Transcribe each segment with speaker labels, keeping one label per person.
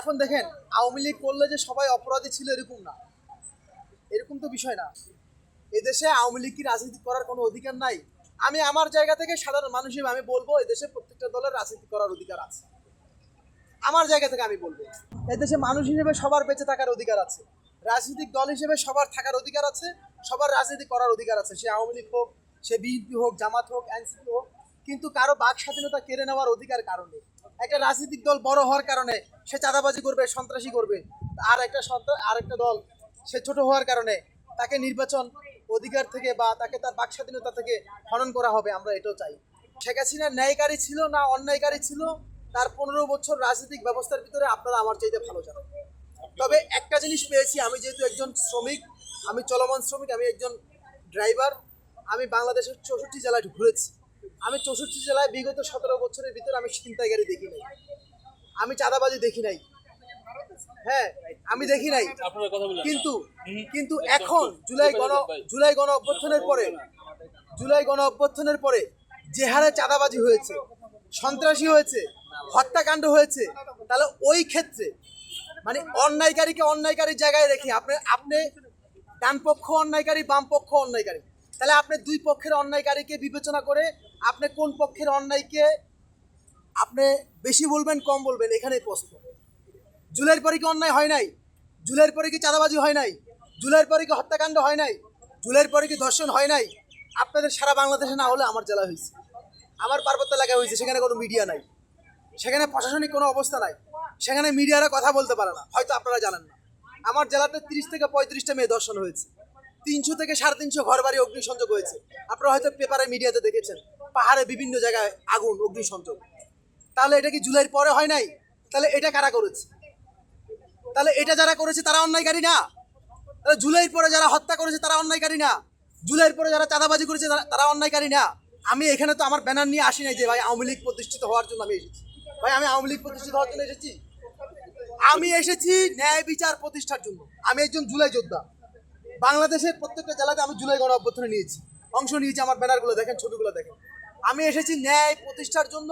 Speaker 1: এখন দেখেন আওয়ামী লীগ করলে যে সবাই অপরাধী ছিল এরকম না, এরকম তো বিষয় না। এদেশে আওয়ামী লীগ কি রাজনীতি করার কোনো অধিকার নাই? আমি আমার জায়গা থেকে সাধারণ মানুষ হিসেবে আমি বলবো এদেশে প্রত্যেকটা দলের রাজনীতি করার অধিকার আছে। আমার জায়গা থেকে আমি বলবো এদেশে মানুষ হিসেবে সবার বেঁচে থাকার অধিকার আছে, রাজনৈতিক দল হিসেবে সবার থাকার অধিকার আছে, সবার রাজনীতি করার অধিকার আছে। সে আওয়ামী লীগ হোক, সে বিএনপি হোক, জামাত হোক, এনসিপি হোক, কিন্তু কারো বাক স্বাধীনতা কেড়ে নেওয়ার অধিকার কারণে একটা রাজনৈতিক দল বড় হওয়ার কারণে সে চাঁদাবাজি করবে, সন্ত্রাসী করবে, আর একটা দল সে ছোট হওয়ার কারণে তাকে নির্বাচন অধিকার থেকে বা তাকে তার বাক স্বাধীনতা থেকে হনন করা হবে, আমরা এটাও চাই। শেখ হাসিনা ন্যায়কারী ছিল না অন্যায়কারী ছিল, তার 15 বছর রাজনৈতিক ব্যবস্থার ভিতরে আপনারা আমার চাইতে ভালো জানেন। তবে একটা জিনিস পেয়েছি, আমি যেহেতু একজন শ্রমিক, আমি চলমান শ্রমিক, আমি একজন ড্রাইভার, আমি বাংলাদেশের 64 জেলায় ঘুরেছি। আমি 64 জেলায় বিগত 17 বছরের ভিতরে আমি ছিনতাইকারী দেখি নাই, আমি চাঁদাবাজি দেখি নাই, হ্যাঁ আমি দেখি নাই। কিন্তু কিন্তু এখন জুলাই গণ অভ্যুত্থানের পরে যে হারে চাঁদাবাজি হয়েছে, সন্ত্রাসী হয়েছে, হত্যাকাণ্ড হয়েছে, তাহলে ওই ক্ষেত্রে মানে অন্যায়কারীকে অন্যায়কারীর জায়গায় রেখে আপনি ডান পক্ষ অন্যায়কারী, বাম পক্ষ অন্যায়কারী, তাহলে আপনি দুই পক্ষের অন্যায়কারীকে বিবেচনা করে আপনি কোন পক্ষের অন্যায়কে আপনি বেশি বলবেন কম বলবেন, এখানেই প্রশ্ন। জুলাইয়ের পরে কি অন্যায় হয় নাই? জুলাইয়ের পরে কি চাঁদাবাজি হয় নাই? জুলাইয়ের পরে কি হত্যাকাণ্ড হয় নাই? জুলাইয়ের পরে কি ধর্ষণ হয় নাই? আপনাদের সারা বাংলাদেশে না হলে আমার জেলা হয়েছে, আমার পার্বত্য এলাকায় হয়েছে, সেখানে কোনো মিডিয়া নাই, সেখানে প্রশাসনিক কোনো অবস্থা নাই, সেখানে মিডিয়ারা কথা বলতে পারে না, হয়তো আপনারা জানেন না। আমার জেলাতে 30 থেকে 35টা মেয়ে ধর্ষণ হয়েছে, 300 থেকে 350 ঘর বাড়ি অগ্নিসংযোগ হয়েছে, আপনারা হয়তো পেপারে মিডিয়াতে দেখেছেন, পাহাড়ে বিভিন্ন জায়গায় আগুন অগ্নিসংযোগ। তাহলে এটা কি জুলাইয়ের পরে হয় নাই? তাহলে এটা কারা করেছে? তাহলে এটা যারা করেছে তারা অন্যায়কারী না? তাহলে জুলাইয়ের পরে যারা হত্যা করেছে তারা অন্যায়কারী না? জুলাইয়ের পরে যারা চাঁদাবাজি করেছে তারা অন্যায়কারী না? আমি এখানে তো আমার ব্যানার নিয়ে আসি নাই যে ভাই আওয়ামী লীগ প্রতিষ্ঠিত হওয়ার জন্য আমি এসেছি। ভাই আমি আওয়ামী লীগ প্রতিষ্ঠিত হওয়ার জন্য এসেছি? আমি এসেছি ন্যায় বিচার প্রতিষ্ঠার জন্য। আমি একজন জুলাই যোদ্ধা, বাংলাদেশের প্রত্যেকটা জেলাতে আমি জুলাই গণ অভ্যুত্থানে অংশ নিয়েছি, আমার ব্যানারগুলো দেখেন, ছবিগুলো দেখেন। আমি এসেছি ন্যায় প্রতিষ্ঠার জন্য।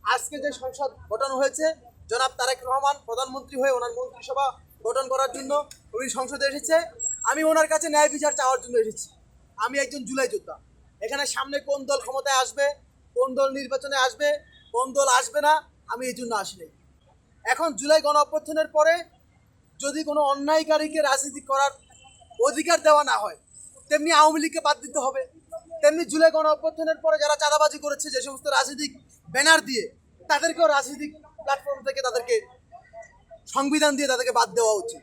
Speaker 1: আজকে যে সংসদ গঠন হয়েছে, জনাব তারেক রহমান প্রধানমন্ত্রী হয়ে ওনার মন্ত্রিসভা গঠন করার জন্য উনি সংসদে এসেছে, আমি ওনার কাছে ন্যায় বিচার চাওয়ার জন্য এসেছি। আমি একজন জুলাই যোদ্ধা। এখানে সামনে কোন দল ক্ষমতায় আসবে, কোন দল নির্বাচনে আসবে, কোন দল আসবে না, আমি এই জন্য আসিনি। এখন জুলাই গণ অভ্যুত্থানের পরে যদি কোনো অন্যায়কারীকে রাজনীতি করার অধিকার দেওয়া না হয়, তেমনি আওয়ামী লীগকে বাদ দিতে হবে। তেমনি জুলাই গণ অভ্যুত্থানের পরে যারা চাঁদাবাজি করেছে যে সমস্ত রাজনৈতিক ব্যানার দিয়ে, তাদেরকেও রাজনৈতিক প্ল্যাটফর্ম থেকে তাদেরকে সংবিধান দিয়ে তাদেরকে বাদ দেওয়া উচিত।